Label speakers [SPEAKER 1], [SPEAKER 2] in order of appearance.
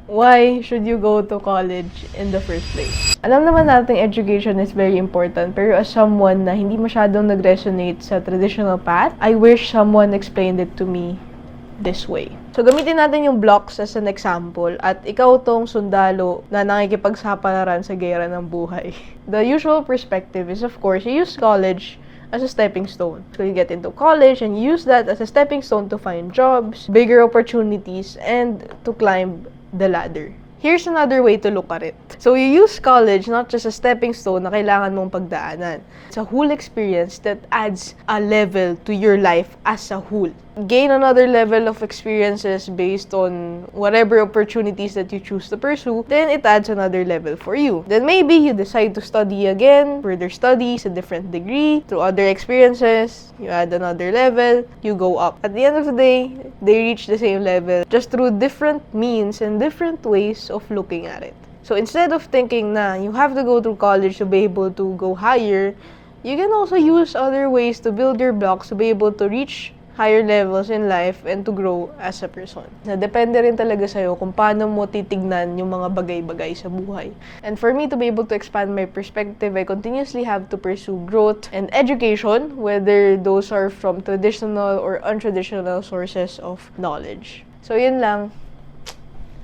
[SPEAKER 1] why should you go to college in the first place? Alam naman natin education is very important, pero as someone na hindi masyadong nag-resonate sa traditional path, I wish someone explained it to me this way. So, gamitin natin yung blocks as an example at ikaw tong sundalo na nakikipagsapalaran sa gera ng buhay. The usual perspective is, of course, you use college as a stepping stone. So, you get into college and you use that as a stepping stone to find jobs, bigger opportunities, and to climb the ladder. Here's another way to look at it. So, you use college not just a stepping stone na kailangan mong pagdaanan. It's a whole experience that adds a level to your life as a whole. Gain another level of experiences based on whatever opportunities that you choose to pursue, then it adds another level for you. Then maybe you decide to study again, further studies, a different degree, through other experiences, you add another level, you go up. At the end of the day, they reach the same level, just through different means and different ways of looking at it. So instead of thinking na you have to go through college to be able to go higher, you can also use other ways to build your blocks to be able to reach higher levels in life and to grow as a person. Na depende rin talaga sa'yo kung paano mo titignan yung mga bagay-bagay sa buhay. And for me to be able to expand my perspective, I continuously have to pursue growth and education, whether those are from traditional or untraditional sources of knowledge. So yun lang.